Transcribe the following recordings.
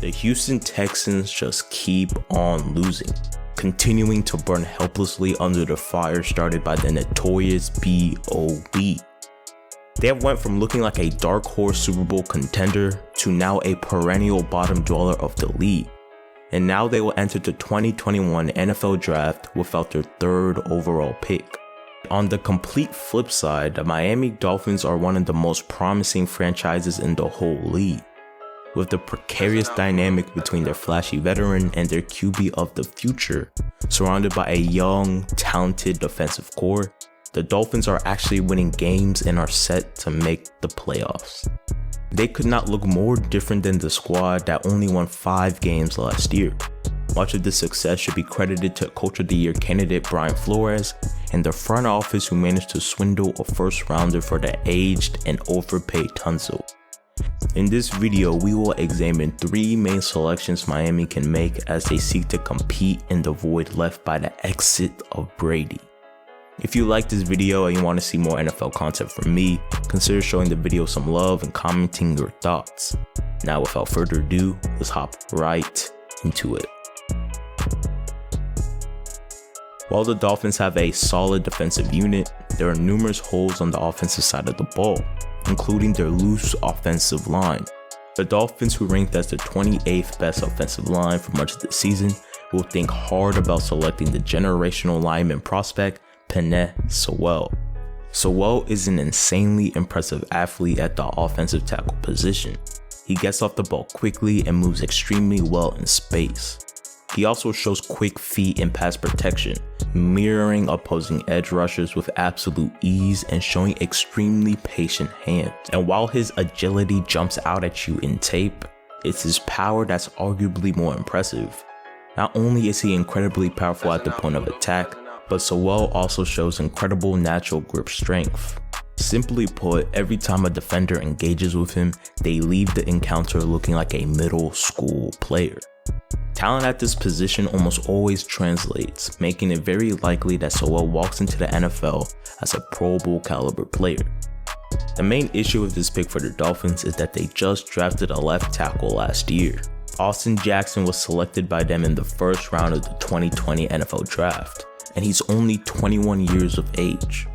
The Houston Texans just keep on losing, continuing to burn helplessly under the fire started by the notorious B.O.B. They have went from looking like a dark horse Super Bowl contender to now a perennial bottom dweller of the league. And now they will enter the 2021 NFL Draft without their third overall pick. On the complete flip side, the Miami Dolphins are one of the most promising franchises in the whole league. With the precarious dynamic between their flashy veteran and their QB of the future, surrounded by a young, talented defensive core, the Dolphins are actually winning games and are set to make the playoffs. They could not look more different than the squad that only won 5 games last year. Much of this success should be credited to Coach of the Year candidate Brian Flores and the front office who managed to swindle a first rounder for the aged and overpaid Tunsil. In this video, we will examine 3 main selections Miami can make as they seek to compete in the void left by the exit of Brady. If you like this video and you want to see more NFL content from me, consider showing the video some love and commenting your thoughts. Now without further ado, let's hop right into it. While the Dolphins have a solid defensive unit, there are numerous holes on the offensive side of the ball, including their loose offensive line. The Dolphins, who ranked as the 28th best offensive line for much of the season, will think hard about selecting the generational lineman prospect Penei Sewell. Sewell is an insanely impressive athlete at the offensive tackle position. He gets off the ball quickly and moves extremely well in space. He also shows quick feet in pass protection, mirroring opposing edge rushers with absolute ease and showing extremely patient hands. And while his agility jumps out at you in tape, it's his power that's arguably more impressive. Not only is he incredibly powerful at the point of attack, but Sewell also shows incredible natural grip strength. Simply put, every time a defender engages with him, they leave the encounter looking like a middle school player. Talent at this position almost always translates, making it very likely that Sewell walks into the NFL as a Pro Bowl caliber player. The main issue with this pick for the Dolphins is that they just drafted a left tackle last year. Austin Jackson was selected by them in the first round of the 2020 NFL Draft, and he's only 21 years of age.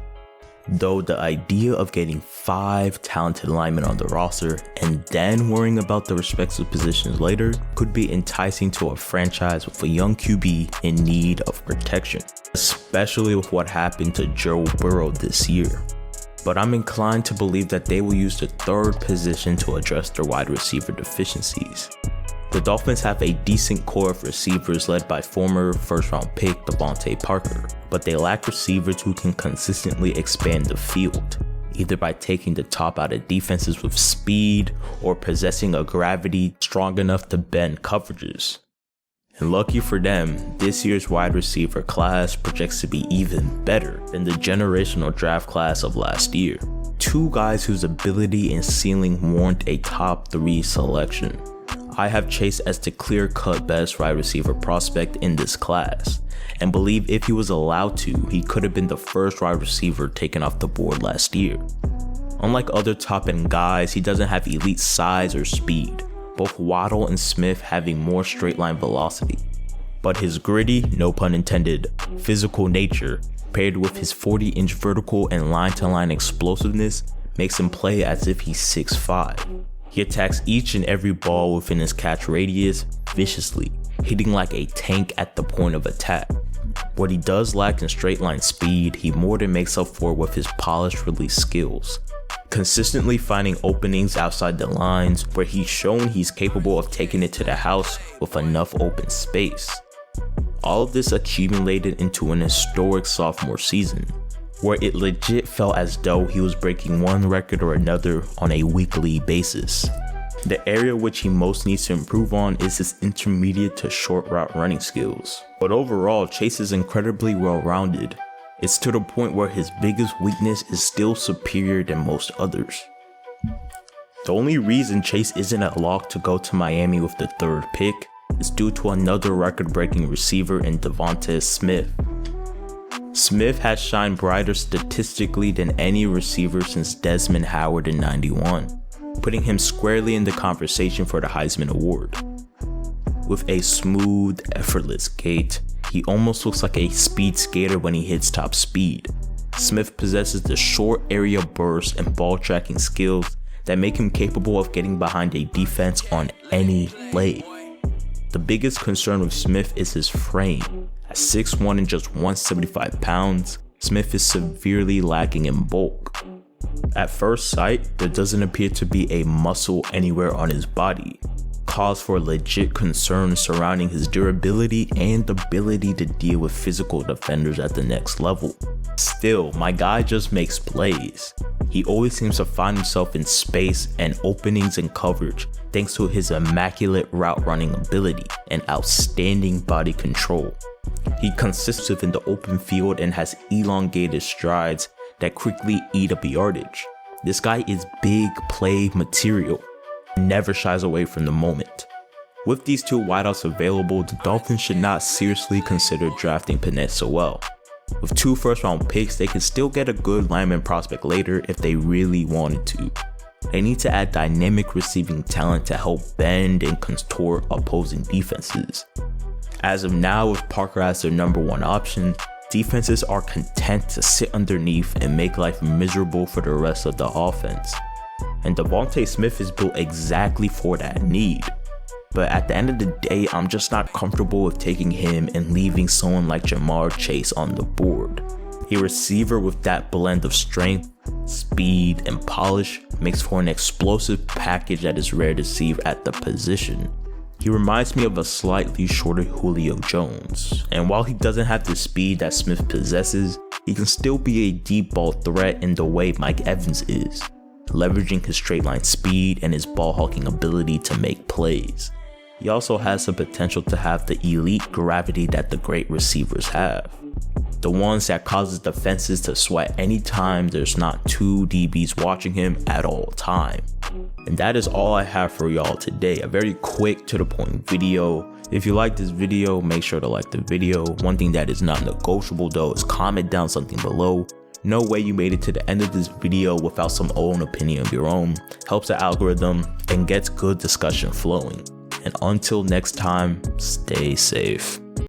Though the idea of getting 5 talented linemen on the roster and then worrying about the respective positions later could be enticing to a franchise with a young QB in need of protection, especially with what happened to Joe Burrow this year. But I'm inclined to believe that they will use the 3rd position to address their wide receiver deficiencies. The Dolphins have a decent core of receivers led by former first-round pick DeVonta Parker, but they lack receivers who can consistently expand the field, either by taking the top out of defenses with speed or possessing a gravity strong enough to bend coverages. And lucky for them, this year's wide receiver class projects to be even better than the generational draft class of last year. 2 guys whose ability and ceiling warrant a top 3 selection. I have Chase as the clear-cut best wide receiver prospect in this class, and believe if he was allowed to, he could have been the first wide receiver taken off the board last year. Unlike other top-end guys, he doesn't have elite size or speed, both Waddle and Smith having more straight-line velocity. But his gritty, no pun intended, physical nature, paired with his 40-inch vertical and line-to-line explosiveness, makes him play as if he's 6'5". He attacks each and every ball within his catch radius viciously, hitting like a tank at the point of attack. What he does lack in straight line speed, he more than makes up for with his polished release skills, consistently finding openings outside the lines where he's shown he's capable of taking it to the house with enough open space. All of this accumulated into an historic sophomore season, where it legit felt as though he was breaking one record or another on a weekly basis. The area which he most needs to improve on is his intermediate to short route running skills. But overall, Chase is incredibly well-rounded. It's to the point where his biggest weakness is still superior than most others. The only reason Chase isn't a lock to go to Miami with the 3rd pick is due to another record-breaking receiver in DeVonta Smith. Smith has shined brighter statistically than any receiver since Desmond Howard in '91, putting him squarely in the conversation for the Heisman Award. With a smooth, effortless gait, he almost looks like a speed skater when he hits top speed. Smith possesses the short area burst and ball tracking skills that make him capable of getting behind a defense on any play. The biggest concern with Smith is his frame. At 6'1" and just 175 pounds, Smith is severely lacking in bulk. At first sight, there doesn't appear to be a muscle anywhere on his body, cause for legit concern surrounding his durability and ability to deal with physical defenders at the next level. Still, my guy just makes plays. He always seems to find himself in space and openings in coverage thanks to his immaculate route running ability and outstanding body control. He consists in the open field and has elongated strides that quickly eat up yardage. This guy is big play material, never shies away from the moment. With these two wideouts available, the Dolphins should not seriously consider drafting Penei Sewell. With 2 first-round picks, they can still get a good lineman prospect later if they really wanted to. They need to add dynamic receiving talent to help bend and contort opposing defenses. As of now, with Parker as their number 1 option, defenses are content to sit underneath and make life miserable for the rest of the offense. And DeVonta Smith is built exactly for that need. But at the end of the day, I'm just not comfortable with taking him and leaving someone like JaMarr Chase on the board. A receiver with that blend of strength, speed, and polish makes for an explosive package that is rare to see at the position. He reminds me of a slightly shorter Julio Jones, and while he doesn't have the speed that Smith possesses, he can still be a deep ball threat in the way Mike Evans is, leveraging his straight line speed and his ball hawking ability to make plays. He also has the potential to have the elite gravity that the great receivers have, the ones that causes defenses to sweat anytime there's not 2 DBs watching him at all time. And that is all I have for y'all today. A very quick to the point video. If you like this video, make sure to like the video. One thing that is not negotiable though is comment down something below. No way you made it to the end of this video without some own opinion of your own. Helps the algorithm and gets good discussion flowing. And until next time, stay safe.